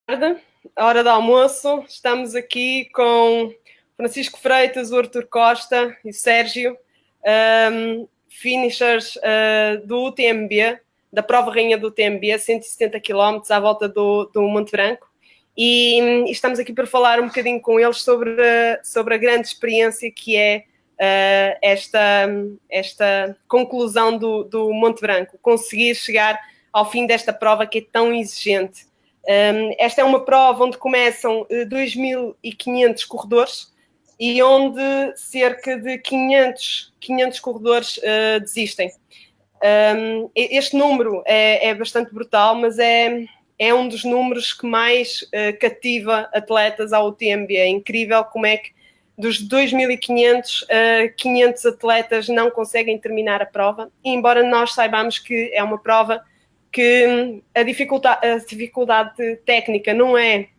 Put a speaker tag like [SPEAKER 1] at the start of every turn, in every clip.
[SPEAKER 1] Tarde, hora do almoço. Estamos aqui com Francisco Freitas, o Arthur Costa e o Sérgio, finishers do UTMB, da prova rainha do UTMB, 170 km à volta do Monte Branco. E estamos aqui para falar um bocadinho com eles sobre a grande experiência que é esta conclusão do Monte Branco, conseguir chegar ao fim desta prova que é tão exigente. Esta é uma prova onde começam 2.500 corredores e onde cerca de 500 corredores desistem. Este número é bastante brutal, mas é um dos números que mais cativa atletas ao UTMB. É incrível como é que dos 2.500, 500 atletas não conseguem terminar a prova, e embora nós saibamos que é uma prova que a dificuldade técnica não é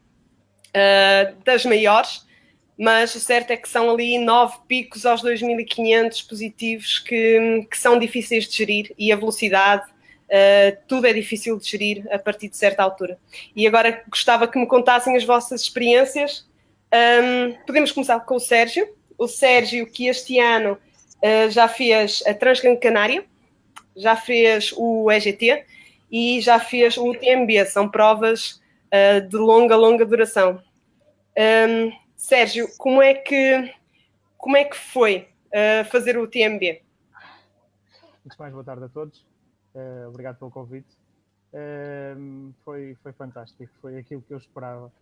[SPEAKER 1] das maiores, mas o certo é que são ali 9 picos aos 2.500 positivos que são difíceis de gerir, e a velocidade, tudo é difícil de gerir a partir de certa altura. E agora gostava que me contassem as vossas experiências. Podemos começar com o Sérgio. O Sérgio, que este ano já fez a Transgran Canária, já fez o EGT e já fez o UTMB. São provas de longa duração. Sérgio, como é que foi fazer o UTMB?
[SPEAKER 2] Antes de mais, boa tarde a todos. Obrigado pelo convite. Foi fantástico, foi aquilo que eu esperava.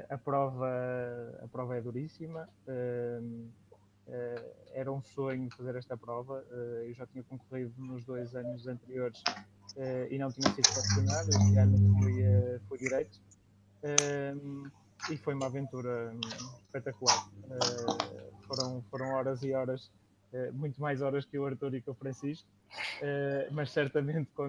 [SPEAKER 2] A prova é duríssima. Era um sonho fazer esta prova. Eu já tinha concorrido nos 2 anos anteriores e não tinha sido selecionado. Este ano fui direito. E foi uma aventura espetacular. Foram horas e horas, muito mais horas que o Arthur e que o Francisco, mas certamente com a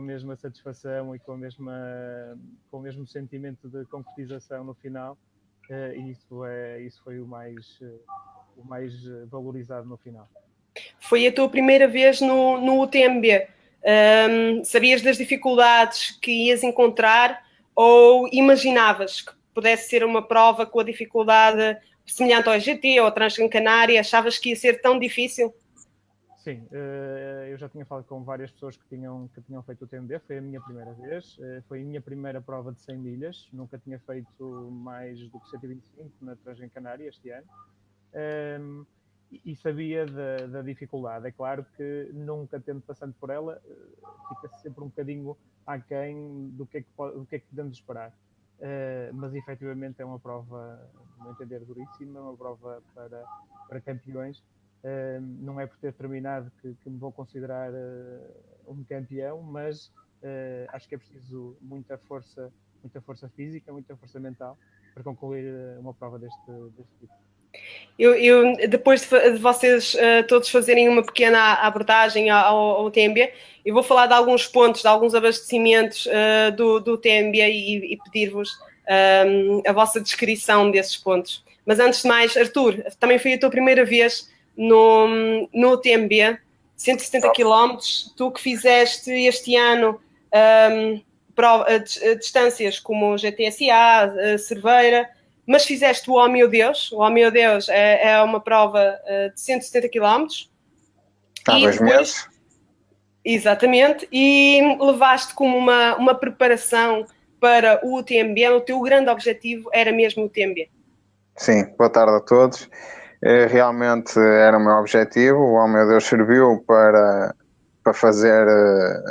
[SPEAKER 2] mesma satisfação e com o mesmo sentimento de concretização no final. E isso foi o mais valorizado no final.
[SPEAKER 1] Foi a tua primeira vez no UTMB. Sabias das dificuldades que ias encontrar ou imaginavas que pudesse ser uma prova com a dificuldade semelhante ao GT ou Transgran Canária? Achavas que ia ser tão difícil?
[SPEAKER 2] Sim, eu já tinha falado com várias pessoas que tinham feito o UTMB. Foi a minha primeira vez, foi a minha primeira prova de 100 milhas. Nunca tinha feito mais do que 125 na Transgran Canária este ano. E sabia da dificuldade. É claro que nunca tendo passando por ela, fica-se sempre um bocadinho aquém do que é que podemos esperar. Mas efetivamente é uma prova, no meu entender, duríssima, uma prova para campeões. Não é por ter terminado que me vou considerar um campeão, mas acho que é preciso muita força física, muita força mental para concluir uma prova deste tipo.
[SPEAKER 1] Eu depois de vocês todos fazerem uma pequena abordagem ao TMB, eu vou falar de alguns pontos, de alguns abastecimentos do TMB e pedir-vos a vossa descrição desses pontos. Mas antes de mais, Arthur, também foi a tua primeira vez no TMB, 170 km, tu que fizeste este ano distâncias como o GTSA, Cerveira, mas fizeste o Oh Meu Deus. O Oh Meu Deus é uma prova de 170 km.
[SPEAKER 3] Há 2 meses.
[SPEAKER 1] Exatamente. E levaste como uma preparação para o UTMB. O teu grande objetivo era mesmo o UTMB.
[SPEAKER 3] Sim, boa tarde a todos. Realmente era o meu objetivo. O Oh Meu Deus serviu para fazer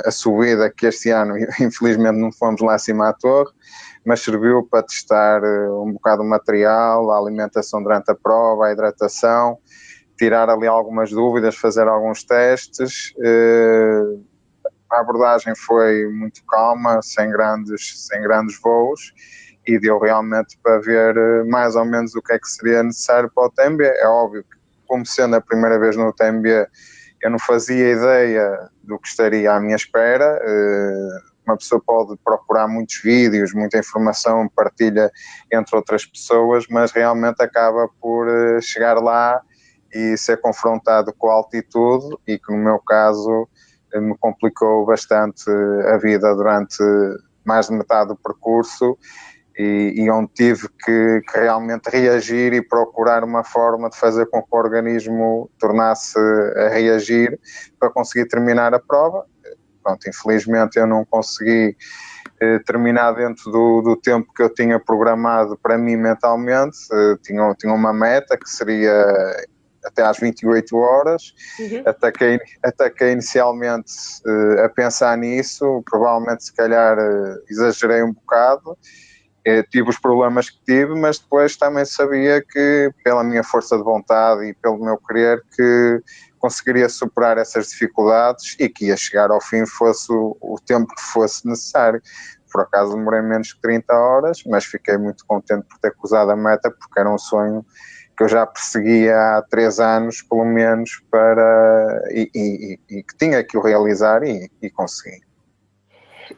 [SPEAKER 3] a subida, que este ano infelizmente não fomos lá acima à torre, mas serviu para testar um bocado o material, a alimentação durante a prova, a hidratação, tirar ali algumas dúvidas, fazer alguns testes. A abordagem foi muito calma, sem grandes voos, e deu realmente para ver mais ou menos o que é que seria necessário para o UTMB. É óbvio que, como sendo a primeira vez no UTMB, eu não fazia ideia do que estaria à minha espera. Uma pessoa pode procurar muitos vídeos, muita informação, partilha entre outras pessoas, mas realmente acaba por chegar lá e ser confrontado com a altitude, e que no meu caso me complicou bastante a vida durante mais de metade do percurso e onde tive que realmente reagir e procurar uma forma de fazer com que o organismo tornasse a reagir para conseguir terminar a prova. Pronto, infelizmente eu não consegui terminar dentro do tempo que eu tinha programado para mim mentalmente. Tinha uma meta que seria até às 28 horas, até que inicialmente a pensar nisso, provavelmente se calhar exagerei um bocado, tive os problemas que tive, mas depois também sabia que pela minha força de vontade e pelo meu querer que conseguiria superar essas dificuldades e que ia chegar ao fim fosse o tempo que fosse necessário. Por acaso demorei menos que 30 horas, mas fiquei muito contente por ter cruzado a meta, porque era um sonho que eu já perseguia há 3 anos, pelo menos, e que tinha que o realizar e consegui.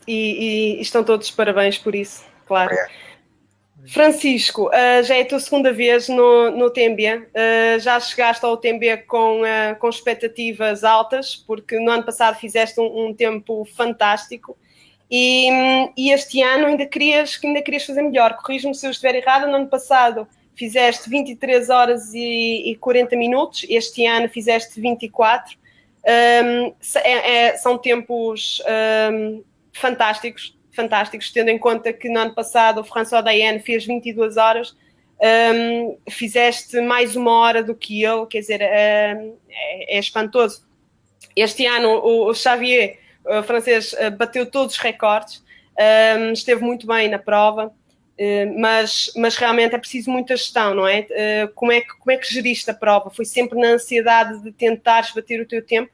[SPEAKER 1] E estão todos de parabéns por isso, claro.
[SPEAKER 3] Obrigado.
[SPEAKER 1] Francisco, já é a tua segunda vez no TMB, já chegaste ao TMB com expectativas altas, porque no ano passado fizeste um tempo fantástico e este ano ainda querias fazer melhor. Corrijo-me se eu estiver errada, no ano passado fizeste 23 horas e 40 minutos, este ano fizeste 24. São tempos fantásticos, tendo em conta que no ano passado o François Dayen fez 22 horas, fizeste mais 1 hora do que ele, quer dizer, é espantoso. Este ano o Xavier, o francês, bateu todos os recordes, esteve muito bem na prova, mas realmente é preciso muita gestão, não é? Como é que geriste a prova? Foi sempre na ansiedade de tentares bater o teu tempo?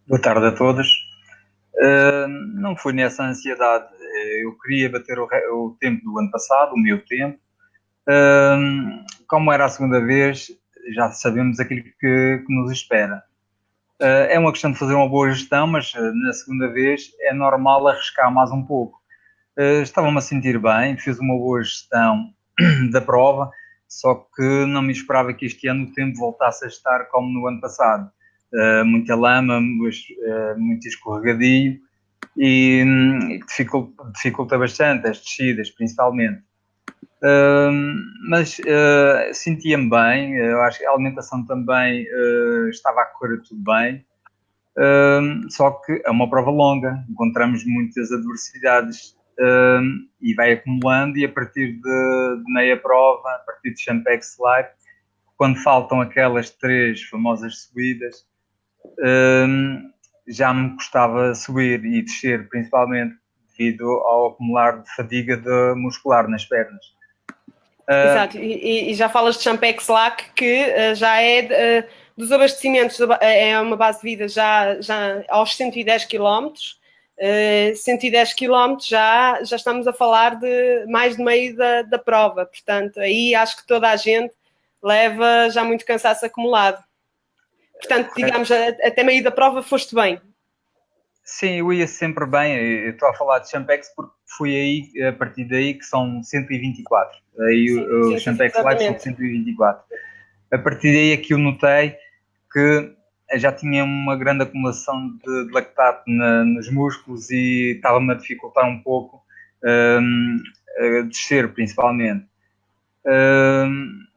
[SPEAKER 4] Boa tarde a todos. Não foi nessa ansiedade. Eu queria bater o tempo do ano passado, o meu tempo. Como era a segunda vez, já sabemos aquilo que nos espera. É uma questão de fazer uma boa gestão, mas na segunda vez é normal arriscar mais um pouco. Estava-me a sentir bem, fiz uma boa gestão da prova, só que não me esperava que este ano o tempo voltasse a estar como no ano passado. Muita lama, muito escorregadio e dificulta bastante as descidas, principalmente. Mas sentia-me bem, eu acho que a alimentação também estava a correr tudo bem, só que é uma prova longa, encontramos muitas adversidades e vai acumulando, e a partir de meia prova, a partir de Champex Live, quando faltam aquelas 3 famosas subidas, já me custava subir e descer, principalmente devido ao acumular de fadiga muscular nas pernas.
[SPEAKER 1] Exato, e já falas de Champex Lac, que já é dos abastecimentos, é uma base de vida já aos 110 km. 110 km já estamos a falar de mais de meio da prova, portanto aí acho que toda a gente leva já muito cansaço acumulado. Portanto, digamos, até meio da prova foste bem.
[SPEAKER 4] Sim, eu ia sempre bem. Eu estou a falar de Champex porque fui aí, a partir daí, que são 124. Aí o Champex Live são 124. A partir daí é que eu notei que já tinha uma grande acumulação de lactato nos músculos e estava-me a dificultar um pouco a descer, principalmente.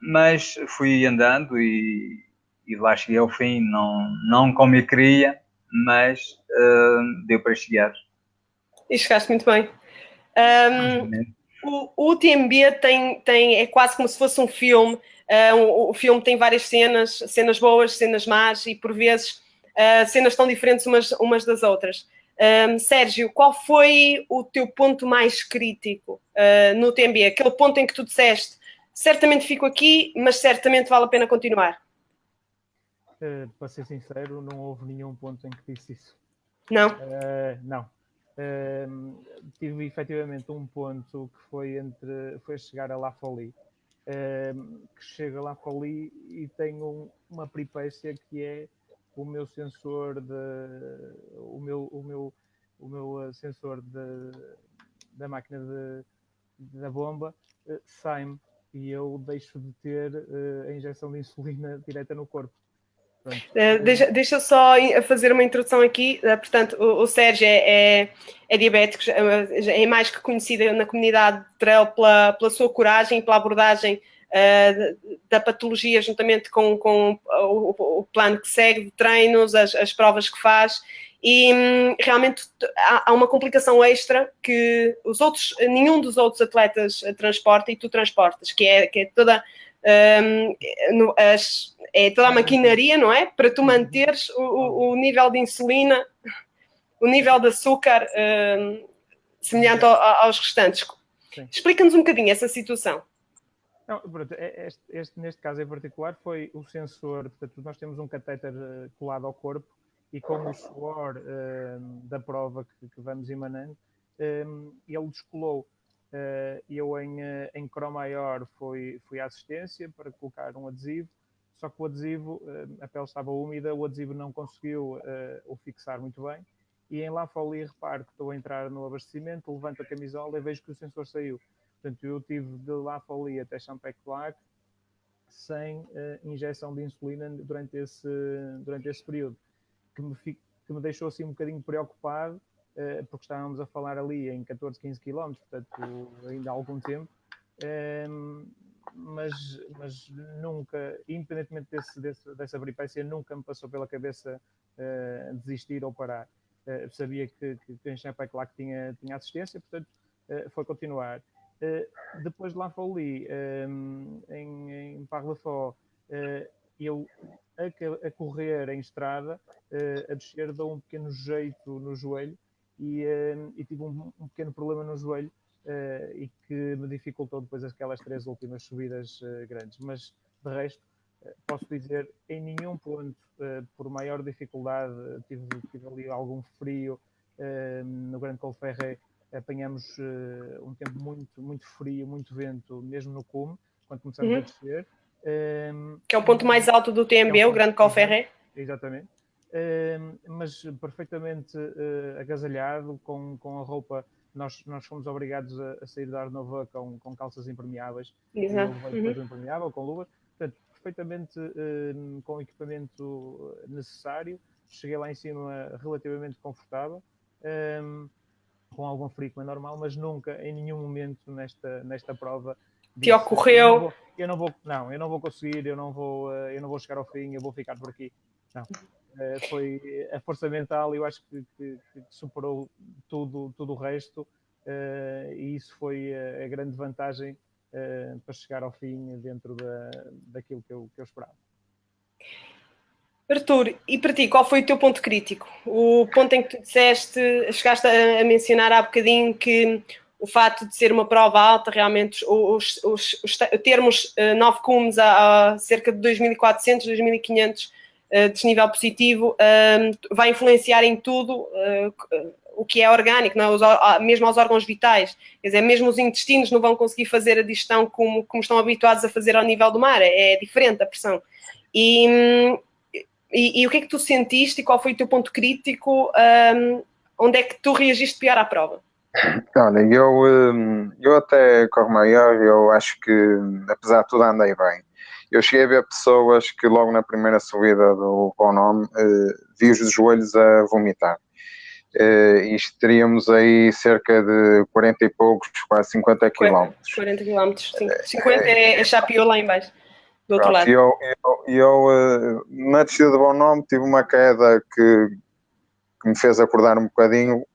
[SPEAKER 4] Mas fui andando e lá cheguei ao fim, não como eu queria, mas deu para chegar.
[SPEAKER 1] E chegaste muito bem. O UTMB é quase como se fosse um filme. O filme tem várias cenas boas, cenas más e por vezes cenas tão diferentes umas das outras. Sérgio, qual foi o teu ponto mais crítico no UTMB? Aquele ponto em que tu disseste, certamente fico aqui, mas certamente vale a pena continuar.
[SPEAKER 2] Para ser sincero, não houve nenhum ponto em que disse isso.
[SPEAKER 1] Não?
[SPEAKER 2] Não. Tive efetivamente um ponto que foi chegar a La Folie. Que chega a La Folie e tenho uma peripécia que é o meu sensor sensor da máquina da bomba sai-me e eu deixo de ter a injeção de insulina direta no corpo.
[SPEAKER 1] Deixa só fazer uma introdução aqui. Portanto, o Sérgio é diabético, é mais que conhecido na comunidade de trail pela sua coragem, pela abordagem da patologia, juntamente com o plano que segue de treinos, as provas que faz. E realmente há uma complicação extra que nenhum dos outros atletas transporta, e tu transportas, que é toda toda a maquinaria, não é? Para tu manteres o nível de insulina, o nível de açúcar semelhante aos restantes. Explica-nos um bocadinho essa situação.
[SPEAKER 2] Não, pronto, neste caso em particular foi o sensor. Portanto, nós temos um catéter colado ao corpo, e com o suor da prova que vamos emanando, ele descolou. Eu em Cro Maior fui à assistência para colocar um adesivo, só que o adesivo, a pele estava úmida, o adesivo não conseguiu o fixar muito bem, e em La Folie reparo que estou a entrar no abastecimento, levanto a camisola e vejo que o sensor saiu. Portanto, eu tive de La Folie até Champaicoac sem injeção de insulina durante esse período, que me deixou assim um bocadinho preocupado, porque estávamos a falar ali em 14, 15 km, portanto ainda há algum tempo, mas nunca, independentemente dessa peripécia, nunca me passou pela cabeça desistir ou parar. Sabia que em Champaicoac tinha assistência, portanto foi continuar. Depois de La Folie, em Parlefort, eu a correr em estrada, a descer, dou um pequeno jeito no joelho e tive um pequeno problema no joelho, e que me dificultou depois aquelas 3 últimas subidas grandes. Mas, de resto, posso dizer, em nenhum ponto, por maior dificuldade, tive ali algum frio. No Grande Col Ferret apanhamos um tempo muito, muito frio, muito vento, mesmo no cume, quando começamos a descer.
[SPEAKER 1] Que é o ponto mais alto do TMB, o Grande Col Ferret.
[SPEAKER 2] Exatamente. Mas perfeitamente agasalhado, com a roupa. Nós fomos obrigados a sair da Arnova com calças impermeáveis.
[SPEAKER 1] Exato.
[SPEAKER 2] E eu levei depois o impermeável, com luvas. Portanto, perfeitamente com o equipamento necessário. Cheguei lá em cima relativamente confortável. Com algum frio, como é normal, mas nunca, em nenhum momento nesta prova,
[SPEAKER 1] te ocorreu?
[SPEAKER 2] Eu não vou conseguir, eu não vou chegar ao fim, eu vou ficar por aqui. Não. Foi a força mental, eu acho que superou tudo o resto, e isso foi a grande vantagem para chegar ao fim dentro daquilo que eu esperava.
[SPEAKER 1] Artur, e para ti, qual foi o teu ponto crítico? O ponto em que tu chegaste a mencionar há bocadinho que o facto de ser uma prova alta, realmente, termos 9 cumes a cerca de 2.400, 2.500 de desnível positivo, vai influenciar em tudo o que é orgânico, não é? Mesmo aos órgãos vitais. Quer dizer, mesmo os intestinos não vão conseguir fazer a digestão como estão habituados a fazer ao nível do mar. É diferente a pressão. E o que é que tu sentiste e qual foi o teu ponto crítico? Onde é que tu reagiste pior à prova?
[SPEAKER 3] Olha, eu até Cor Maior, eu acho que, apesar de tudo, andei bem. Eu cheguei a ver pessoas que logo na primeira subida do Bonhomme vi os joelhos a vomitar. Isto teríamos aí cerca de 40 e poucos, quase 50 km.
[SPEAKER 1] 40 km, sim. 50 é Chapiou lá em baixo, do outro lado.
[SPEAKER 3] Eu na descida do Bonhomme tive uma queda que me fez acordar um bocadinho,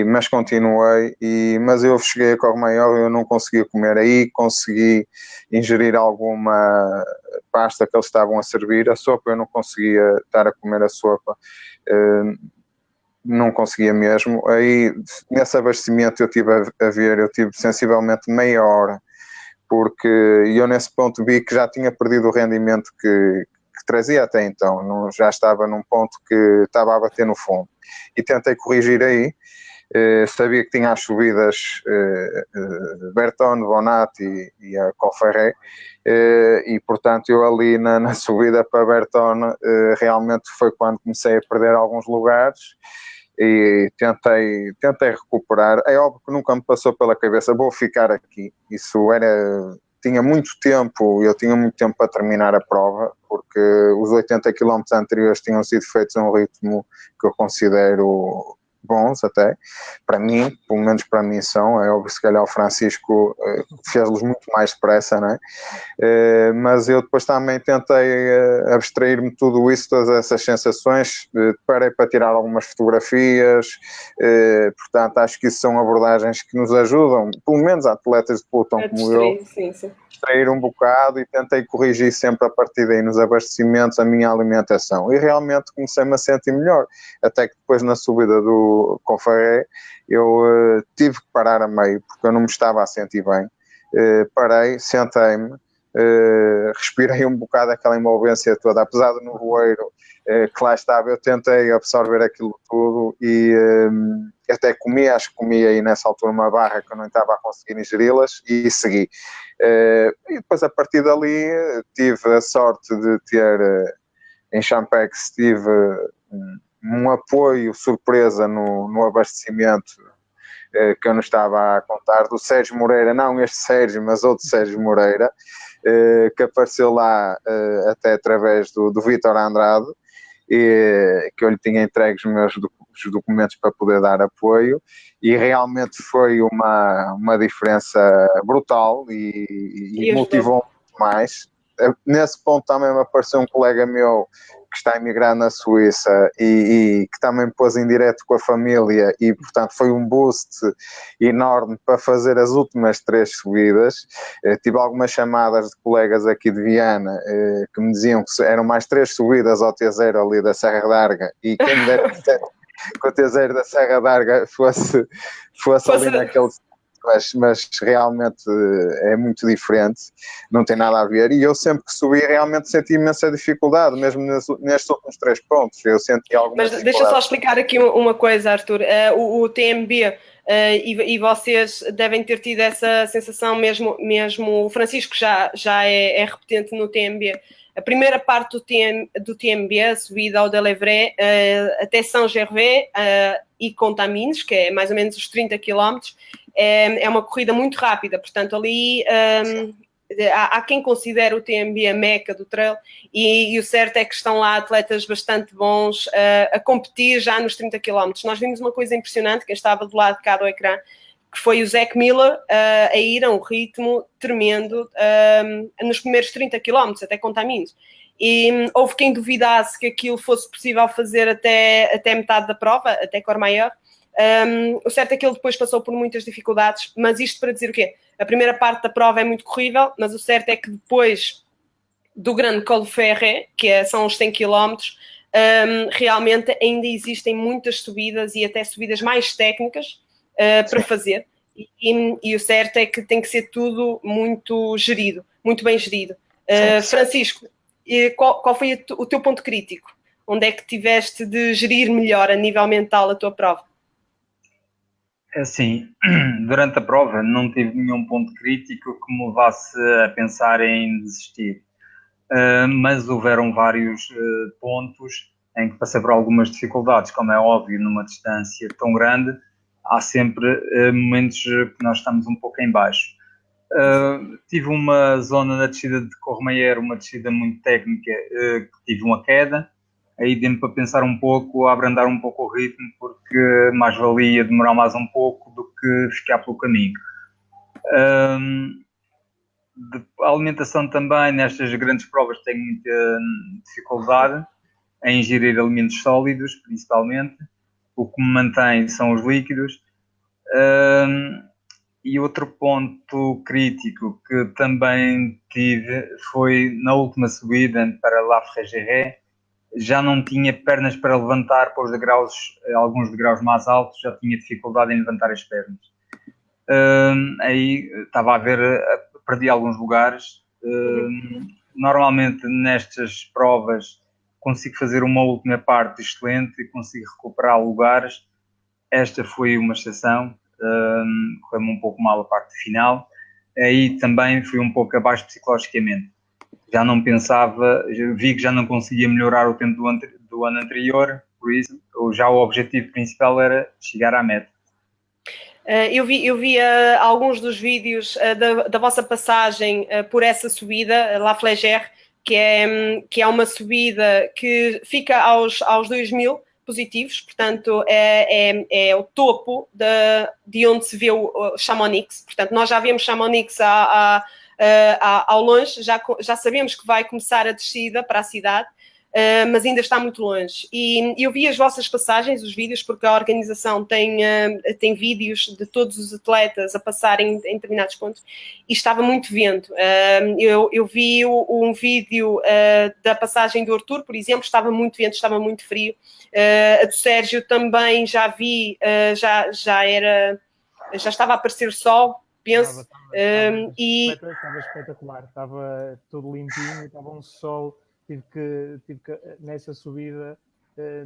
[SPEAKER 3] mas continuei, mas eu cheguei a Cor Maior e eu não conseguia comer. Aí consegui ingerir alguma pasta que eles estavam a servir. A sopa eu não conseguia estar a comer a sopa, não conseguia mesmo. Aí nesse abastecimento eu tive sensivelmente meia hora, porque eu nesse ponto vi que já tinha perdido o rendimento que trazia até então, já estava num ponto que estava a bater no fundo, e tentei corrigir aí. Sabia que tinha as subidas Bertone, Bonatti e a Col Ferret, e portanto eu ali na subida para Bertone realmente foi quando comecei a perder alguns lugares e tentei recuperar. É óbvio que nunca me passou pela cabeça vou ficar aqui, isso tinha muito tempo, eu tinha muito tempo para terminar a prova, porque os 80 km anteriores tinham sido feitos a um ritmo que eu considero bons até, para mim, pelo menos para mim são, é óbvio, se calhar o Francisco fez-los muito mais depressa, não é? Mas eu depois também tentei abstrair-me de tudo isso, todas essas sensações, parei para tirar algumas fotografias, portanto acho que isso são abordagens que nos ajudam, pelo menos a atletas de pelotão como eu, distrair um bocado, e tentei corrigir sempre a partir daí nos abastecimentos a minha alimentação, e realmente comecei-me a sentir melhor, até que depois na subida do Confaré eu tive que parar a meio, porque eu não me estava a sentir bem. Parei, sentei-me, respirei um bocado aquela envolvência toda, apesar do nevoeiro que lá estava, eu tentei absorver aquilo tudo e até comi, acho que comi aí nessa altura uma barra que eu não estava a conseguir ingeri-las e segui. E depois a partir dali tive a sorte de ter em Champex, tive um apoio surpresa no abastecimento que eu não estava a contar, do Sérgio Moreira, não este Sérgio, mas outro Sérgio Moreira, que apareceu lá até através do Vítor Andrade, que eu lhe tinha entregue os documentos para poder dar apoio, e realmente foi uma diferença brutal e motivou muito mais. Nesse ponto também me apareceu um colega meu que está a emigrar na Suíça e que também me pôs em direto com a família, e portanto foi um boost enorme para fazer as últimas 3 subidas. Tive algumas chamadas de colegas aqui de Viana que me diziam que eram mais 3 subidas ao T0 ali da Serra d'Arga, e quem me dera que o T0 da Serra d'Arga fosse ali naquele... Mas realmente é muito diferente, não tem nada a ver, e eu sempre que subi realmente senti imensa dificuldade, mesmo nestes últimos 3 pontos, eu senti alguma dificuldade.
[SPEAKER 1] Deixa só explicar aqui uma coisa, Arthur, o TMB, e vocês devem ter tido essa sensação mesmo o Francisco já é repetente no TMB. A primeira parte do TMB, a subida ao Delevray até Saint-Gervais e Contamines, que é mais ou menos os 30 km, é uma corrida muito rápida, portanto ali há quem considere o TMB a meca do trail, e o certo é que estão lá atletas bastante bons a competir já nos 30 km. Nós vimos uma coisa impressionante, quem estava do lado de cá do ecrã, que foi o Zac Miller a ir a um ritmo tremendo nos primeiros 30 km, até Contamines. E houve quem duvidasse que aquilo fosse possível fazer até metade da prova, até Courmayeur. O certo é que ele depois passou por muitas dificuldades, mas isto para dizer o quê? A primeira parte da prova é muito corrível, mas o certo é que depois do grande Col Ferret, que são os 100 km, realmente ainda existem muitas subidas e até subidas mais técnicas para fazer, e o certo é que tem que ser tudo muito gerido, muito bem gerido. Francisco, qual foi o teu ponto crítico? Onde é que tiveste de gerir melhor a nível mental a tua prova?
[SPEAKER 4] Assim, durante a prova não tive nenhum ponto crítico que me levasse a pensar em desistir, mas houveram vários pontos em que passei por algumas dificuldades, como é óbvio, numa distância tão grande, há sempre momentos que nós estamos um pouco em baixo. Tive uma zona na descida de Courmayeur, uma descida muito técnica, que tive uma queda, aí deu-me para pensar um pouco, a abrandar um pouco o ritmo, porque mais valia demorar mais um pouco do que ficar pelo caminho. A alimentação também, nestas grandes provas, tenho muita dificuldade em ingerir alimentos sólidos, principalmente. O que me mantém são os líquidos. E outro ponto crítico que também tive foi na última subida para La Frégéré. Já não tinha pernas para levantar para os degraus, alguns degraus mais altos, já tinha dificuldade em levantar as pernas. Aí estava a ver, perdi alguns lugares. Normalmente nestas provas consigo fazer uma última parte excelente e consigo recuperar lugares. Esta foi uma exceção, correu-me um pouco mal a parte final. Aí também fui um pouco abaixo psicologicamente. Já não pensava, vi que já não conseguia melhorar o tempo do ano anterior, por isso já o objetivo principal era chegar à meta.
[SPEAKER 1] Eu vi alguns dos vídeos da vossa passagem por essa subida, La Flégère, que é uma subida que fica aos 2.000 positivos, portanto é o topo de onde se vê o Chamonix. Portanto, nós já vemos Chamonix ao longe, já sabemos que vai começar a descida para a cidade, mas ainda está muito longe. E eu vi as vossas passagens, os vídeos, porque a organização tem vídeos de todos os atletas a passarem em determinados pontos, e estava muito vento. Eu vi um vídeo da passagem do Arthur, por exemplo, estava muito vento, estava muito frio. A do Sérgio também já vi, já estava a aparecer sol, penso.
[SPEAKER 2] Estava espetacular, estava tudo limpinho, estava um sol. Tive que nessa subida,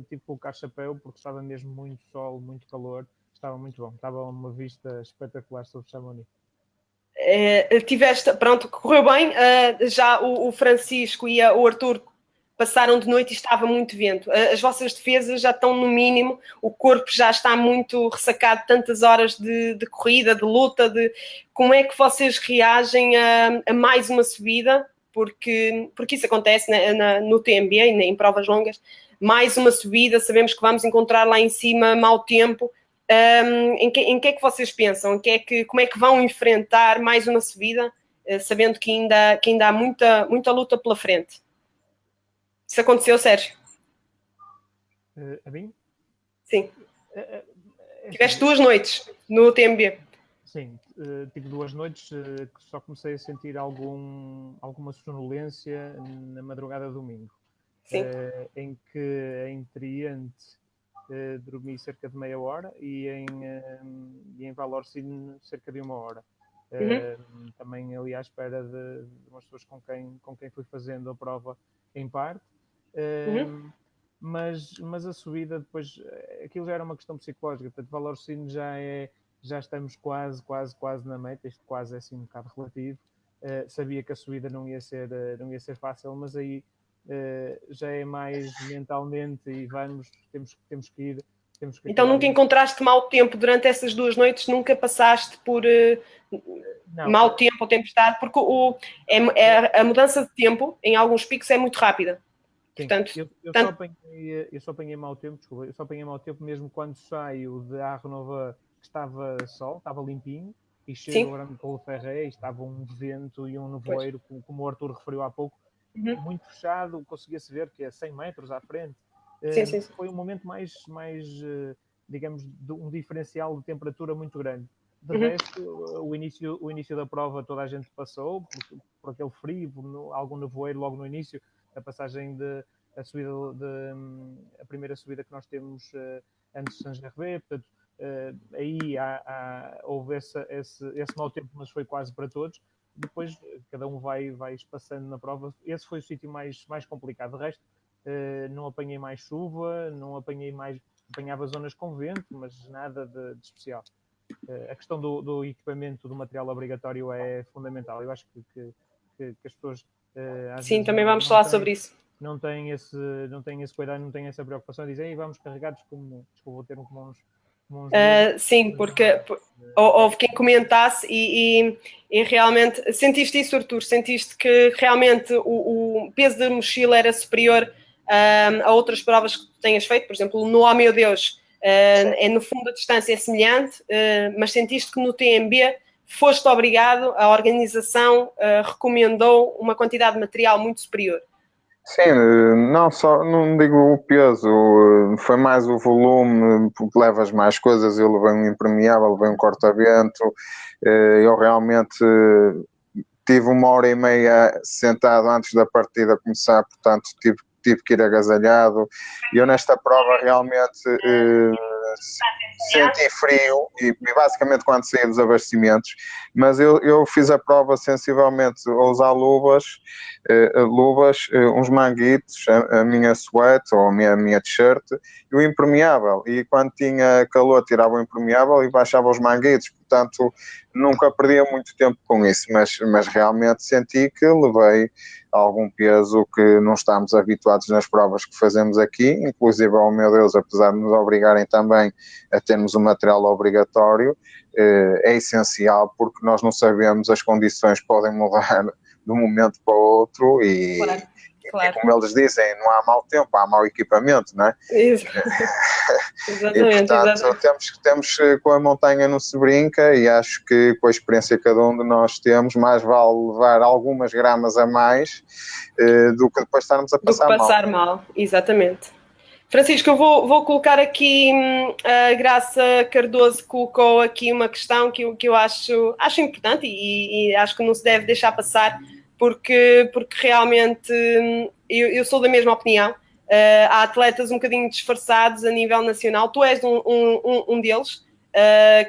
[SPEAKER 2] tive que colocar chapéu, porque estava mesmo muito sol, muito calor, estava muito bom, estava uma vista espetacular sobre Chamonix.
[SPEAKER 1] Pronto, correu bem, já o Francisco e o Arthur passaram de noite e estava muito vento. As vossas defesas já estão no mínimo, o corpo já está muito ressacado, tantas horas de corrida, de luta, como é que vocês reagem a mais uma subida? Porque isso acontece no TMB e em provas longas, mais uma subida, sabemos que vamos encontrar lá em cima mau tempo. Em que é que vocês pensam? Como é que vão enfrentar mais uma subida, sabendo que ainda há muita luta pela frente? Isso aconteceu, Sérgio?
[SPEAKER 2] A mim?
[SPEAKER 1] Sim. Tiveste 2 noites no TMB.
[SPEAKER 2] Sim, tive 2 noites que só comecei a sentir alguma sonolência na madrugada de domingo.
[SPEAKER 1] Sim.
[SPEAKER 2] Em que em Triante dormi cerca de meia hora e em Valorcine cerca de 1 hora. Também ali à espera de umas pessoas com quem fui fazendo a prova em parte. Mas a subida depois, aquilo já era uma questão psicológica, portanto Valorcine já estamos quase na meta, isto quase é assim um bocado relativo. Sabia que a subida não ia ser fácil, mas aí já é mais mentalmente e temos que ir.
[SPEAKER 1] Então nunca encontraste mau tempo durante essas 2 noites? Nunca passaste por mau tempo ou tempestade? Porque a mudança de tempo em alguns picos é muito rápida.
[SPEAKER 2] Sim,
[SPEAKER 1] portanto,
[SPEAKER 2] eu só apanhei mau tempo, desculpa, eu só apanhei mau tempo mesmo quando saio de Arrenova, que estava sol, estava limpinho, e chego ao Grande Colo Ferré e estava um vento e um nevoeiro, como o Arthur referiu há pouco, muito fechado, conseguia-se ver que é 100 metros à frente.
[SPEAKER 1] Sim.
[SPEAKER 2] Foi um momento mais digamos, um diferencial de temperatura muito grande. De resto, o início da prova toda a gente passou por aquele frio, por algum nevoeiro logo no início, a passagem a primeira subida que nós temos antes de Saint-Gervais, portanto, aí houve esse mau tempo, mas foi quase para todos. Depois cada um vai espaçando na prova. Esse foi o sítio mais complicado. De resto, não apanhei mais chuva, apanhava zonas com vento, mas nada de especial. A questão do equipamento, do material obrigatório é fundamental. Eu acho que as pessoas
[SPEAKER 1] sim, também vamos falar sobre isso.
[SPEAKER 2] Não têm esse cuidado, não têm essa preocupação de dizer, vamos carregados como vou ter com uns
[SPEAKER 1] sim, porque houve quem comentasse e realmente sentiste isso, Arthur? Sentiste que realmente o peso da mochila era superior a outras provas que tu tenhas feito? Por exemplo, no Oh Meu Deus, no fundo a distância é semelhante, mas sentiste que no TMB foste obrigado, a organização recomendou uma quantidade de material muito superior?
[SPEAKER 3] Sim, não digo o peso, foi mais o volume, porque levas mais coisas. Eu levei um impermeável, levei um corta-vento, eu realmente tive 1h30 sentado antes da partida começar, portanto tive que ir agasalhado, e eu nesta prova realmente senti frio e basicamente quando saí dos abastecimentos, mas eu fiz a prova sensivelmente a usar luvas, uns manguitos, a minha suéte ou a minha t-shirt e o impermeável, e quando tinha calor tirava o impermeável e baixava os manguitos, portanto nunca perdia muito tempo com isso, mas realmente senti que levei algum peso que não estamos habituados nas provas que fazemos aqui, inclusive, oh meu Deus, apesar de nos obrigarem também a termos o material obrigatório, é essencial porque nós não sabemos, as condições podem mudar de um momento para o outro e,
[SPEAKER 1] claro.
[SPEAKER 3] E como eles dizem, não há mau tempo, há mau equipamento, não é?
[SPEAKER 1] Exatamente,
[SPEAKER 3] e portanto temos com a montanha não se brinca e acho que com a experiência que cada um de nós temos, mais vale levar algumas gramas a mais do que depois estarmos a passar mal.
[SPEAKER 1] Exatamente. Francisco, eu vou colocar aqui, a Graça Cardoso colocou aqui uma questão que eu acho importante e acho que não se deve deixar passar, porque realmente eu sou da mesma opinião. Há atletas um bocadinho disfarçados a nível nacional, tu és um deles,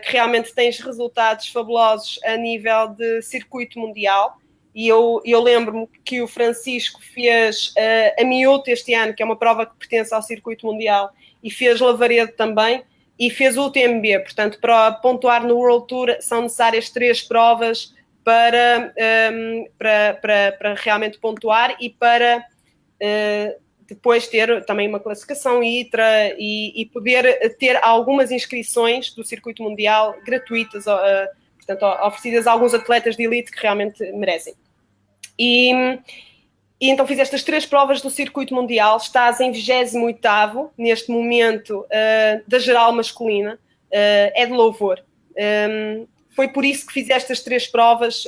[SPEAKER 1] que realmente tens resultados fabulosos a nível de circuito mundial. E eu lembro-me que o Francisco fez a Miúte este ano, que é uma prova que pertence ao circuito mundial, e fez Lavaredo também, e fez o UTMB. Portanto, para pontuar no World Tour são necessárias 3 provas para realmente pontuar e para depois ter também uma classificação ITRA e poder ter algumas inscrições do circuito mundial gratuitas, portanto, oferecidas a alguns atletas de elite que realmente merecem. E então fiz estas 3 provas do circuito mundial, estás em 28º neste momento da geral masculina, é de louvor. Foi por isso que fiz estas 3 provas,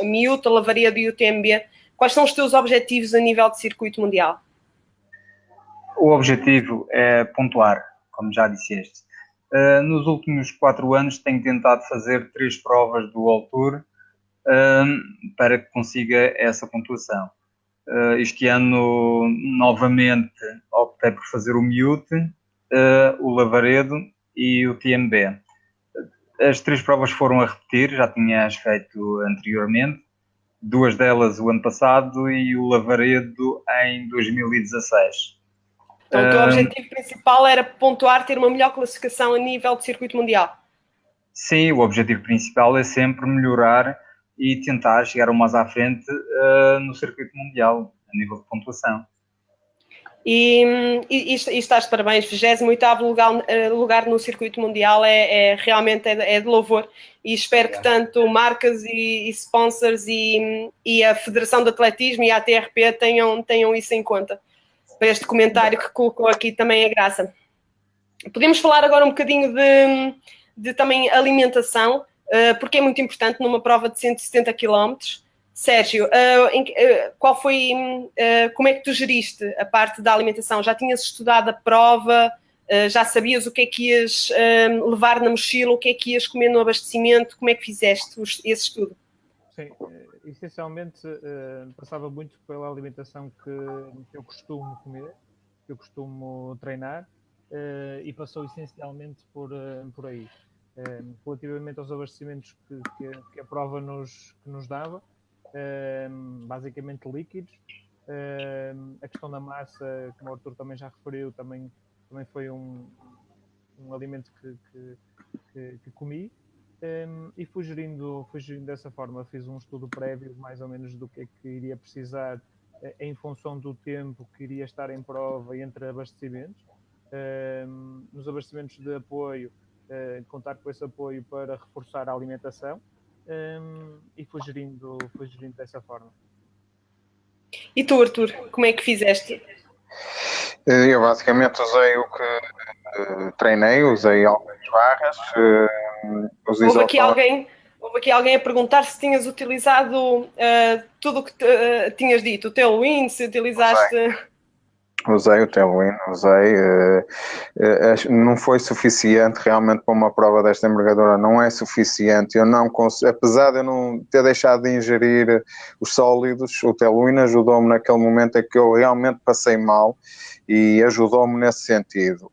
[SPEAKER 1] a Miúte, a Lavaredo e o UTMB. Quais são os teus objetivos a nível de circuito mundial?
[SPEAKER 4] O objetivo é pontuar, como já disseste. Nos últimos 4 anos tenho tentado fazer 3 provas do World Tour para que consiga essa pontuação. Este ano, novamente, optei por fazer o Miúte, o Lavaredo e o TMB. As 3 provas foram a repetir, já tinha as feito anteriormente, 2 delas o ano passado e o Lavaredo em 2016.
[SPEAKER 1] Então o teu objetivo principal era pontuar, ter uma melhor classificação a nível de circuito mundial?
[SPEAKER 4] Sim, o objetivo principal é sempre melhorar e tentar chegar o mais à frente no circuito mundial, a nível de pontuação.
[SPEAKER 1] E estás de parabéns, 28º lugar no circuito mundial realmente é de louvor, e espero que tanto marcas e sponsors e a Federação de Atletismo e a ATRP tenham isso em conta, para este comentário que colocou aqui também a Graça. Podemos falar agora um bocadinho de também alimentação, porque é muito importante numa prova de 170 km. Sérgio, como é que tu geriste a parte da alimentação? Já tinhas estudado a prova? Já sabias o que é que ias levar na mochila? O que é que ias comer no abastecimento? Como é que fizeste esse estudo?
[SPEAKER 2] Sim, essencialmente passava muito pela alimentação que eu costumo comer, que eu costumo treinar, e passou essencialmente por aí. Relativamente aos abastecimentos que a prova nos dava, basicamente líquidos, a questão da massa, como o Arthur também já referiu, também foi um alimento que comi, e fui gerindo dessa forma. Fiz um estudo prévio mais ou menos do que é que iria precisar em função do tempo que iria estar em prova e entre abastecimentos. Nos abastecimentos de apoio, contar com esse apoio para reforçar a alimentação, e fui gerindo dessa forma.
[SPEAKER 1] E tu, Arthur, como é que fizeste?
[SPEAKER 3] Eu basicamente usei o que treinei, usei algumas barras.
[SPEAKER 1] Houve aqui alguém a perguntar se tinhas utilizado tudo o que tinhas dito, o Tailwind, se utilizaste...
[SPEAKER 3] Usei o Tailwind, não foi suficiente realmente para uma prova desta envergadura, não é suficiente. Eu não consigo, apesar de eu não ter deixado de ingerir os sólidos, o Tailwind ajudou-me naquele momento em que eu realmente passei mal e ajudou-me nesse sentido.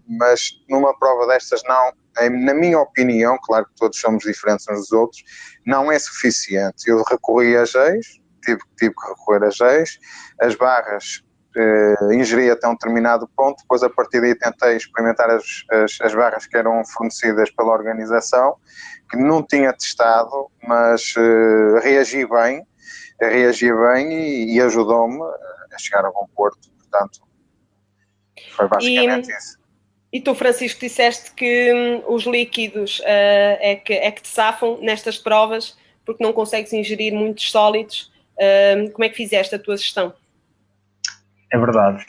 [SPEAKER 3] Mas numa prova destas não, na minha opinião, claro que todos somos diferentes uns dos outros, não é suficiente. Eu recorri a géis, tive que recorrer a géis, as barras ingeri até um determinado ponto, depois a partir daí tentei experimentar as barras que eram fornecidas pela organização, que não tinha testado, mas reagi bem e ajudou-me a chegar a bom porto, portanto foi basicamente isso.
[SPEAKER 1] E tu, Francisco, disseste que os líquidos é que te safam nestas provas porque não consegues ingerir muitos sólidos. Como é que fizeste a tua gestão?
[SPEAKER 4] É verdade.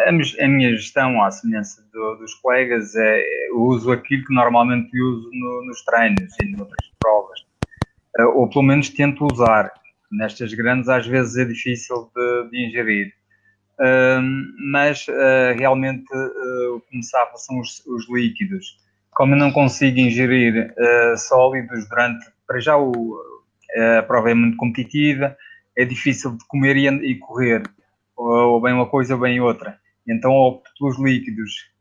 [SPEAKER 4] A minha gestão, à semelhança dos colegas, eu uso aquilo que normalmente uso nos treinos e noutras provas. Ou pelo menos tento usar. Nestas grandes às vezes é difícil de ingerir. Mas realmente o que me safa são os líquidos. Como eu não consigo ingerir sólidos para já a prova é muito competitiva, é difícil de comer e correr, ou bem uma coisa ou bem outra. Então opto pelos líquidos,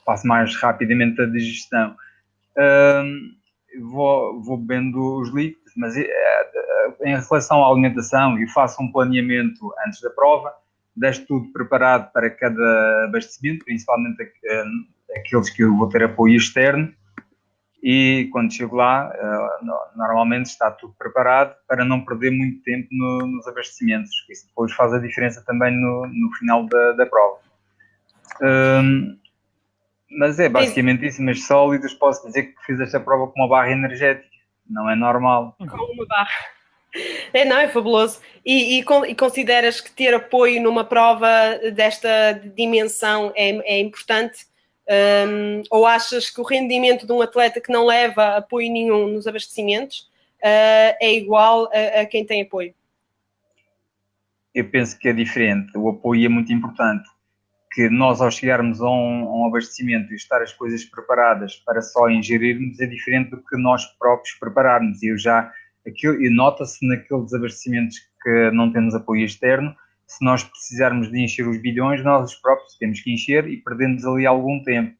[SPEAKER 4] faço mais rapidamente a digestão. Vou bebendo os líquidos, mas em relação à alimentação, eu faço um planeamento antes da prova, deixo tudo preparado para cada abastecimento, principalmente aqueles que eu vou ter apoio externo, e quando chego lá, normalmente está tudo preparado para não perder muito tempo nos abastecimentos, que isso depois faz a diferença também no final da prova. Mas é basicamente isso, mas sólidos posso dizer que fiz esta prova com uma barra energética, não é normal.
[SPEAKER 1] Com uma barra. Não, é fabuloso. E consideras que ter apoio numa prova desta dimensão é importante? Ou achas que o rendimento de um atleta que não leva apoio nenhum nos abastecimentos é igual a quem tem apoio?
[SPEAKER 4] Eu penso que é diferente. O apoio é muito importante. Que nós, ao chegarmos a um abastecimento e estar as coisas preparadas para só ingerirmos, é diferente do que nós próprios prepararmos. E nota-se naqueles abastecimentos que não temos apoio externo, se nós precisarmos de encher os bidões, nós os próprios temos que encher e perdemos ali algum tempo.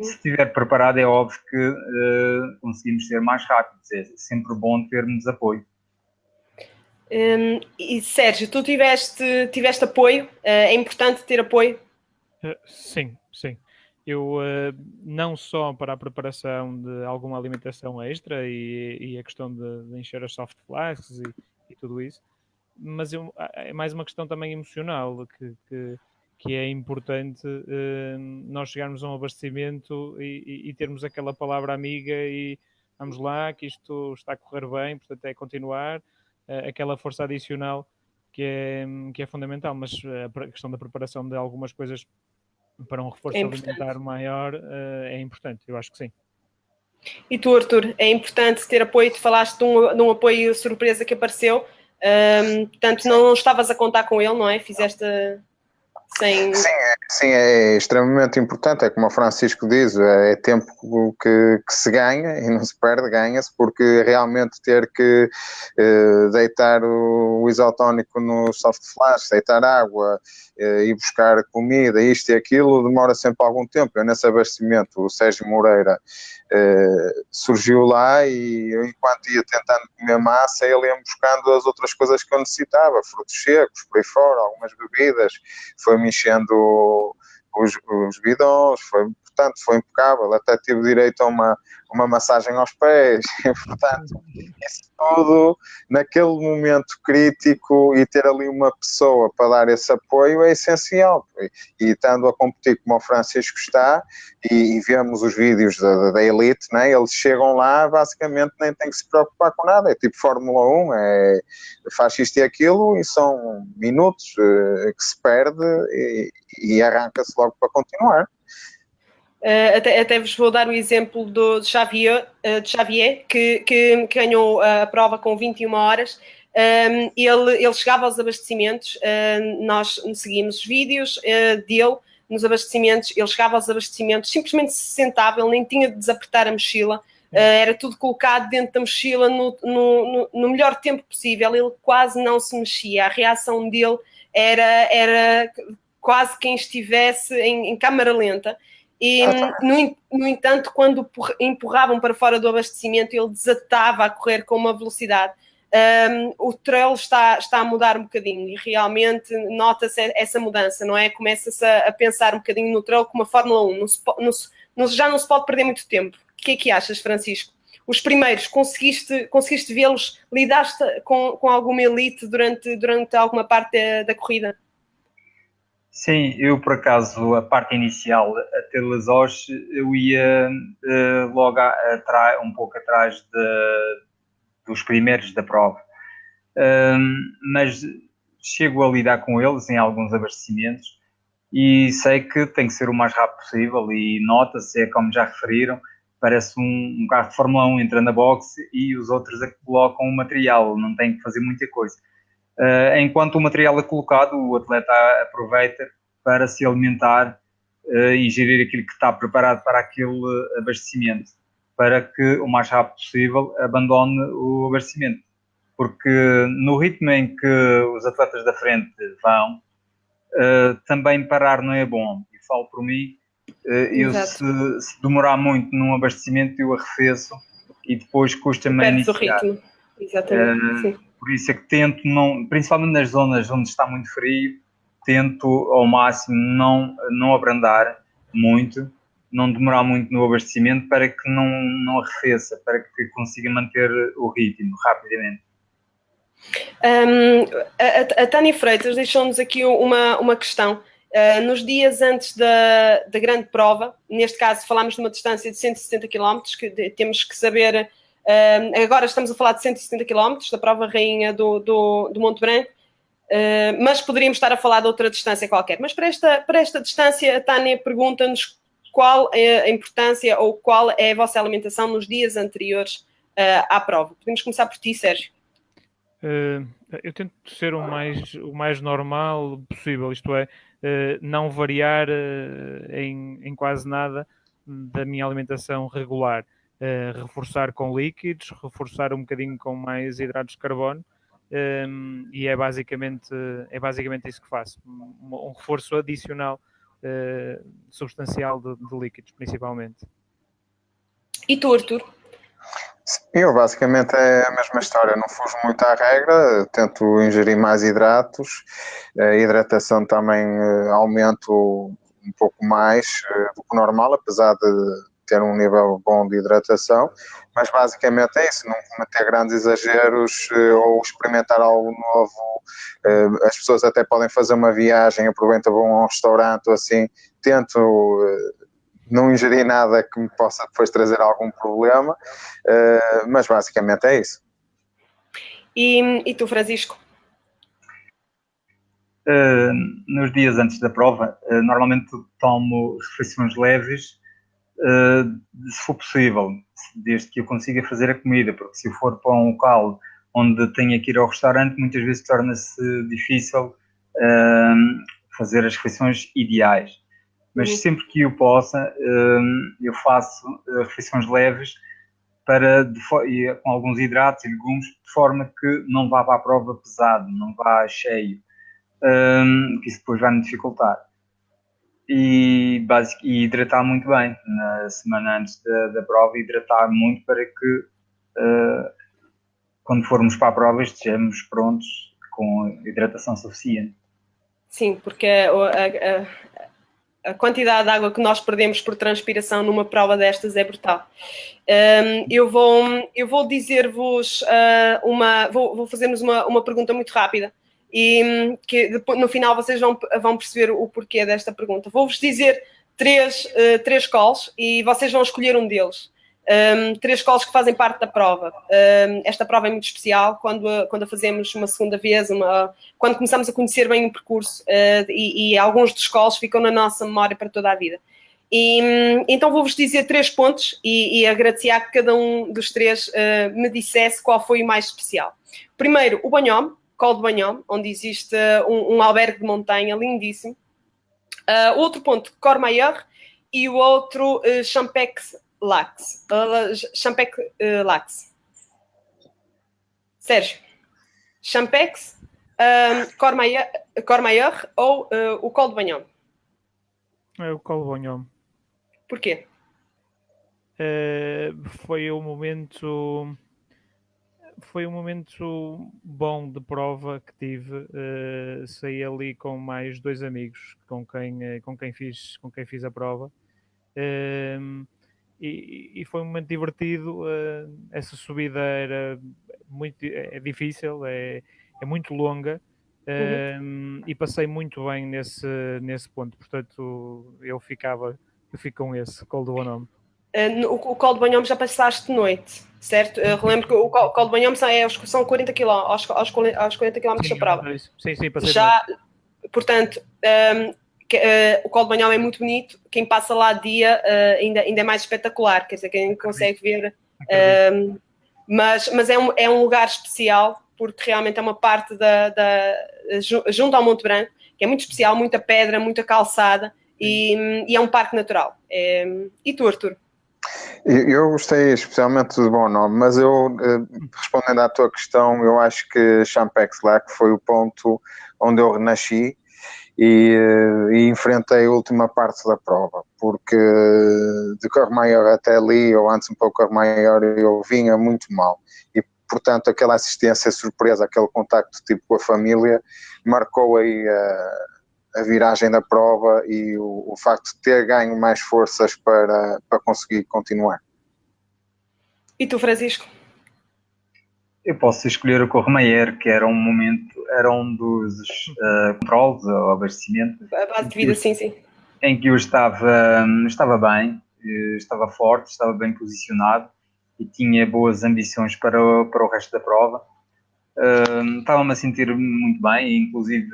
[SPEAKER 4] Se estiver preparado, é óbvio que conseguimos ser mais rápidos. É sempre bom termos apoio.
[SPEAKER 1] E Sérgio, tu tiveste apoio? É importante ter apoio?
[SPEAKER 2] Sim. Eu, não só para a preparação de alguma alimentação extra e a questão de encher as soft flasks e tudo isso, mas é mais uma questão também emocional, que é importante nós chegarmos a um abastecimento e termos aquela palavra amiga e vamos lá, que isto está a correr bem, portanto é continuar, aquela força adicional que é fundamental, mas a questão da preparação de algumas coisas para um reforço alimentar maior é importante, eu acho que sim.
[SPEAKER 1] E tu, Arthur, é importante ter apoio? Tu falaste de um apoio surpresa que apareceu, portanto não estavas a contar com ele, não é? Fizeste sem...
[SPEAKER 3] Sim, é extremamente importante, é como o Francisco diz, é tempo que se ganha e não se perde, ganha-se, porque realmente ter que deitar o isotónico no soft flash, deitar água e buscar comida, isto e aquilo, demora sempre algum tempo. Eu nesse abastecimento, o Sérgio Moreira surgiu lá e eu, enquanto ia tentando comer massa, ele ia buscando as outras coisas que eu necessitava, frutos secos, por aí fora, algumas bebidas, foi-me enchendo os bidões, portanto foi impecável, até tive direito a uma massagem aos pés, portanto, isso tudo naquele momento crítico, e ter ali uma pessoa para dar esse apoio é essencial, e estando a competir como o Francisco está, e vemos os vídeos da Elite, né? Eles chegam lá, basicamente nem têm que se preocupar com nada, é tipo Fórmula 1, faz isto e aquilo, e são minutos que se perde e arranca-se logo para continuar.
[SPEAKER 1] Até vos vou dar o exemplo de Xavier, que ganhou a prova com 21 horas. Ele chegava aos abastecimentos, nós seguimos os vídeos dele nos abastecimentos, ele chegava aos abastecimentos, simplesmente se sentava, ele nem tinha de desapertar a mochila, era tudo colocado dentro da mochila no melhor tempo possível, ele quase não se mexia, a reação dele era quase quem estivesse em câmara lenta. E, no entanto, quando empurravam para fora do abastecimento, ele desatava a correr com uma velocidade. o trail está a mudar um bocadinho e realmente nota-se essa mudança, não é? Começa-se a pensar um bocadinho no trail como a Fórmula 1, já não se pode perder muito tempo. O que é que achas, Francisco? Os primeiros, conseguiste vê-los, lidaste com alguma elite durante alguma parte da corrida?
[SPEAKER 4] Sim, eu por acaso, a parte inicial até Lesós, eu ia logo um pouco atrás dos primeiros da prova. Mas chego a lidar com eles em alguns abastecimentos e sei que tem que ser o mais rápido possível e nota-se, como já referiram, parece um carro de Fórmula 1, entra na boxe e os outros colocam o material, não tem que fazer muita coisa. Enquanto o material é colocado, o atleta aproveita para se alimentar e gerir aquilo que está preparado para aquele abastecimento, para que o mais rápido possível abandone o abastecimento. Porque no ritmo em que os atletas da frente vão, também parar não é bom. E falo por mim, eu se demorar muito num abastecimento, eu arrefeço e depois custa-me a iniciar.
[SPEAKER 1] Perde o ritmo, exatamente.
[SPEAKER 4] Por isso é que tento, principalmente nas zonas onde está muito frio, tento ao máximo não abrandar muito, não demorar muito no abastecimento para que não arrefeça, para que consiga manter o ritmo rapidamente.
[SPEAKER 1] A Tânia Freitas deixou-nos aqui uma questão. Nos dias antes da grande prova, neste caso falámos de uma distância de 170 km, que temos que saber, agora estamos a falar de 170 km, da prova rainha do Monte Branco, mas poderíamos estar a falar de outra distância qualquer. Mas para esta distância, a Tânia pergunta-nos qual é a importância ou qual é a vossa alimentação nos dias anteriores à prova. Podemos começar por ti, Sérgio.
[SPEAKER 2] Eu tento ser o mais normal possível, isto é, não variar em quase nada da minha alimentação regular. Reforçar com líquidos, reforçar um bocadinho com mais hidratos de carbono, e é basicamente isso que faço. Um reforço adicional substancial de líquidos, principalmente.
[SPEAKER 1] E tu, Arthur?
[SPEAKER 3] Eu basicamente é a mesma história, não fujo muito à regra, tento ingerir mais hidratos, a hidratação também aumento um pouco mais do que normal, apesar de ter um nível bom de hidratação, mas basicamente é isso, não cometer grandes exageros ou experimentar algo novo. As pessoas até podem fazer uma viagem, aproveitam, vão a um restaurante ou assim, tento não ingerir nada que me possa depois trazer algum problema, mas basicamente é isso.
[SPEAKER 1] E tu, Francisco?
[SPEAKER 4] Nos dias antes da prova, normalmente tomo refeições leves, se for possível, desde que eu consiga fazer a comida, porque se eu for para um local onde tenha que ir ao restaurante, muitas vezes torna-se difícil fazer as refeições ideais. Mas sempre que eu possa, eu faço refeições leves com alguns hidratos e legumes, de forma que não vá para a prova pesado, não vá cheio, que isso depois vai me dificultar. E hidratar muito bem na semana antes da prova, hidratar muito para que quando formos para a prova estejamos prontos com hidratação suficiente.
[SPEAKER 1] Sim, porque a quantidade de água que nós perdemos por transpiração numa prova destas é brutal. Eu vou dizer-vos vou fazer-vos uma pergunta muito rápida e que depois, no final vocês vão perceber o porquê desta pergunta. Vou-vos dizer três calls e vocês vão escolher um deles. 3 calls que fazem parte da prova. Esta prova é muito especial quando a fazemos uma segunda vez, quando começamos a conhecer bem o percurso e alguns dos calls ficam na nossa memória para toda a vida. Então vou-vos dizer 3 pontos e agradecer a que cada um dos 3 me dissesse qual foi o mais especial. Primeiro, o Banhome, Col de Banhome, onde existe um albergue de montanha lindíssimo. Outro ponto, Courmayeur, e o outro, Champex-Lacs. Champex-Lacs. Sérgio, Champex, Courmayeur ou o Col de Banhome?
[SPEAKER 2] É o Col de Banhome.
[SPEAKER 1] Porquê?
[SPEAKER 2] Foi um momento foi um momento bom de prova que tive. Saí ali com mais 2 amigos com quem fiz a prova. E foi um momento divertido. Essa subida era muito difícil, é muito longa. E passei muito bem nesse ponto, portanto eu fico com esse Col do Bonhomme.
[SPEAKER 1] O Col do Bonhomme já passaste de noite, certo? Relembro que o Col do Bonhomme são 40 km, aos 40 km da prova.
[SPEAKER 2] Sim, passei
[SPEAKER 1] já, portanto, o Col do Bonhomme é muito bonito. Quem passa lá de dia ainda é mais espetacular, quer dizer, quem consegue ver. Mas é um lugar especial, porque realmente é uma parte junto ao Monte Branco, que é muito especial, muita pedra, muita calçada, e é um parque natural. E tu, Arthur?
[SPEAKER 3] Eu gostei especialmente do Bonhomme, mas eu, respondendo à tua questão, eu acho que Champex-Lac foi o ponto onde eu renasci e enfrentei a última parte da prova, porque de Courmayeur até ali, ou antes um pouco Courmayeur, eu vinha muito mal. E, portanto, aquela assistência surpresa, aquele contacto tipo com a família, marcou aí a viragem da prova e o facto de ter ganho mais forças para conseguir continuar.
[SPEAKER 1] E tu, Francisco?
[SPEAKER 4] Eu posso escolher o Courmayeur, que era um dos controles, o abastecimento.
[SPEAKER 1] A base de vida, sim.
[SPEAKER 4] Em que eu estava bem, estava forte, estava bem posicionado e tinha boas ambições para o resto da prova. Estava-me a sentir muito bem, inclusive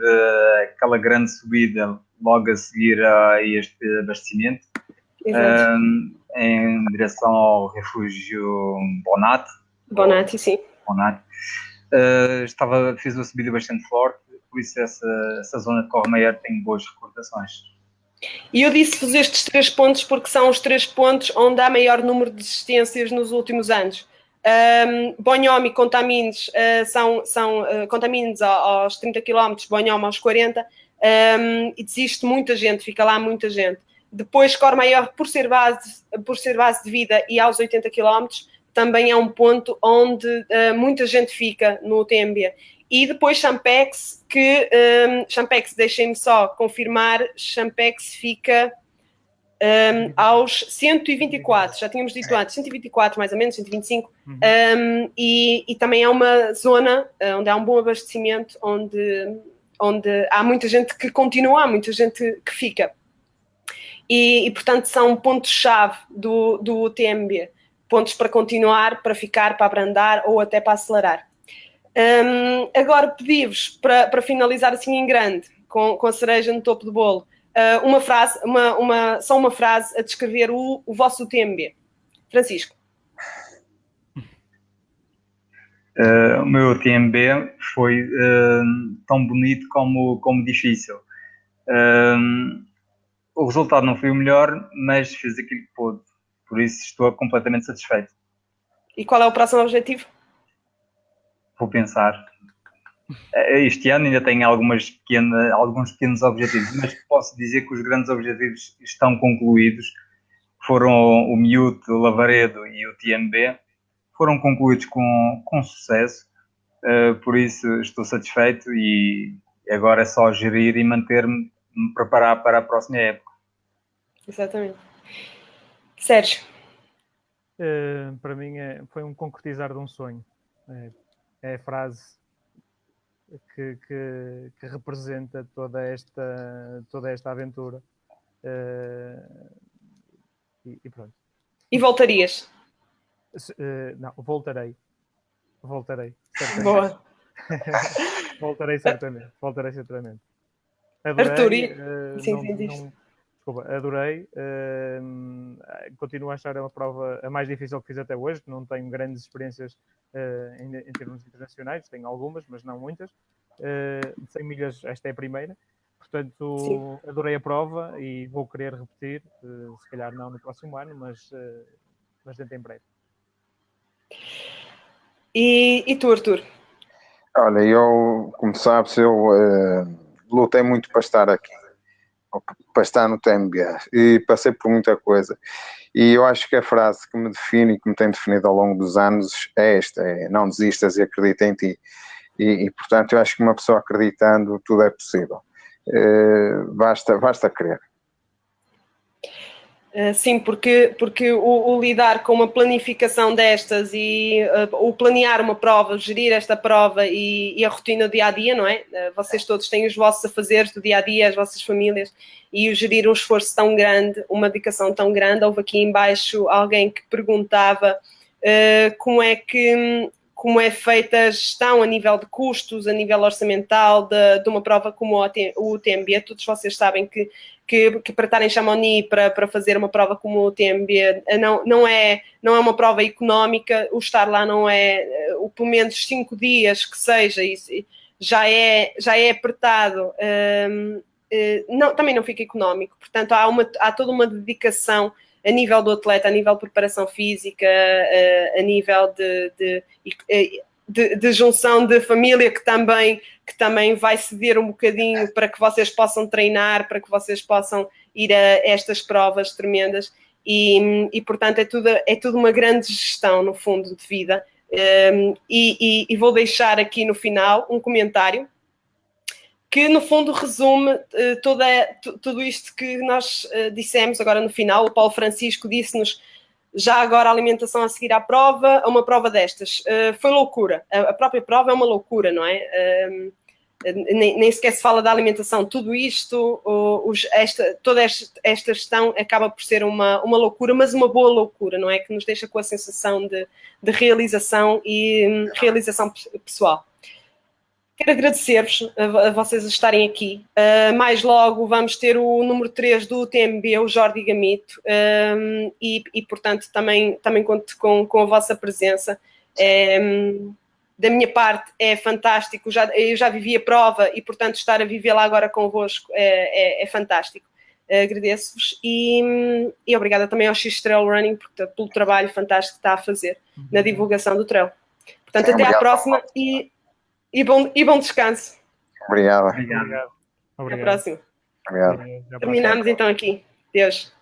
[SPEAKER 4] aquela grande subida logo a seguir a este abastecimento, em direção ao refúgio
[SPEAKER 1] Bonatti, sim.
[SPEAKER 4] Bonatti. Fiz uma subida bastante forte, por isso essa zona de Courmayeur tem boas recordações.
[SPEAKER 1] E eu disse-vos estes 3 pontos porque são os 3 pontos onde há maior número de desistências nos últimos anos. Bonhomme e Contamines são Contamines aos 30 km, Bonhomme aos 40, e desiste muita gente, fica lá muita gente. Depois Courmayeur, por ser base de vida e aos 80 km, também é um ponto onde muita gente fica no UTMB. E depois Champex, Champex, deixem-me só confirmar, Champex fica aos 124, já tínhamos dito antes, 124 mais ou menos, 125, e também é uma zona onde há um bom abastecimento, onde há muita gente que continua, há muita gente que fica. E portanto são pontos-chave do UTMB, pontos para continuar, para ficar, para abrandar ou até para acelerar. Agora pedi-vos para finalizar assim em grande, com a cereja no topo do bolo, uma frase, só uma frase a descrever o vosso UTMB. Francisco.
[SPEAKER 4] O meu UTMB foi tão bonito como difícil. O resultado não foi o melhor, mas fiz aquilo que pude. Por isso estou completamente satisfeito.
[SPEAKER 1] E qual é o próximo objetivo?
[SPEAKER 4] Vou pensar. Este ano ainda tenho alguns pequenos objetivos, mas posso dizer que os grandes objetivos estão concluídos. Foram o Miúte, o Lavaredo e o TMB. Foram concluídos com sucesso. Por isso estou satisfeito e agora é só gerir e me preparar para a próxima época.
[SPEAKER 1] Exatamente. Sérgio?
[SPEAKER 2] Para mim foi um concretizar de um sonho. É a frase que representa toda esta aventura. E pronto.
[SPEAKER 1] E voltarias?
[SPEAKER 2] Não, voltarei. Certamente.
[SPEAKER 1] Boa.
[SPEAKER 2] Voltarei certamente.
[SPEAKER 1] Adorei.
[SPEAKER 2] Arthur,
[SPEAKER 1] sim.
[SPEAKER 2] Desculpa, adorei. Continuo a achar a prova a mais difícil que fiz até hoje. Não tenho grandes experiências em termos internacionais. Tenho algumas, mas não muitas. 100 milhas, esta é a primeira. Portanto, sim, adorei a prova e vou querer repetir. Se calhar não no próximo ano, mas dentro em breve.
[SPEAKER 1] E tu, Arthur?
[SPEAKER 3] Olha, eu, como sabes, lutei muito para estar aqui, para estar no TMB, e passei por muita coisa. E eu acho que a frase que me define e que me tem definido ao longo dos anos é esta, é não desistas e acredita em ti. Portanto, eu acho que uma pessoa acreditando, tudo é possível. Basta crer.
[SPEAKER 1] Sim, porque o lidar com uma planificação destas e o planear uma prova, gerir esta prova e a rotina do dia-a-dia, não é? Vocês todos têm os vossos afazeres do dia-a-dia, as vossas famílias, e o gerir um esforço tão grande, uma dedicação tão grande. Houve aqui embaixo alguém que perguntava como é feita a gestão a nível de custos, a nível orçamental de uma prova como o UTMB. Todos vocês sabem que para estar em Chamonix, para fazer uma prova como o UTMB, não é uma prova económica. O estar lá não é, pelo menos 5 dias que seja, isso já é apertado, também não fica económico. Portanto, há toda uma dedicação a nível do atleta, a nível de preparação física, a nível de junção de família que também vai ceder um bocadinho para que vocês possam treinar, para que vocês possam ir a estas provas tremendas e portanto é tudo uma grande gestão no fundo de vida. E vou deixar aqui no final um comentário que no fundo resume tudo isto que nós dissemos agora no final. O Paulo Francisco disse-nos já agora a alimentação a seguir à prova, a uma prova destas. Foi loucura. A própria prova é uma loucura, não é? Nem sequer se fala da alimentação. Tudo isto, toda esta gestão acaba por ser uma loucura, mas uma boa loucura, não é? Que nos deixa com a sensação de realização e realização pessoal. Quero agradecer-vos a vocês estarem aqui. Mais logo vamos ter o número 3 do UTMB, o Jordi Gamito, e portanto também conto com a vossa presença. Da minha parte é fantástico, eu já vivi a prova e portanto estar a vivê-la agora convosco é fantástico. Agradeço-vos e obrigada também ao X Trail Running pelo trabalho fantástico que está a fazer na divulgação do trail. Portanto, até à próxima e bom descanso.
[SPEAKER 3] Obrigado.
[SPEAKER 2] Obrigado.
[SPEAKER 1] Até à próxima.
[SPEAKER 3] Obrigado.
[SPEAKER 1] Terminamos então aqui. Deus.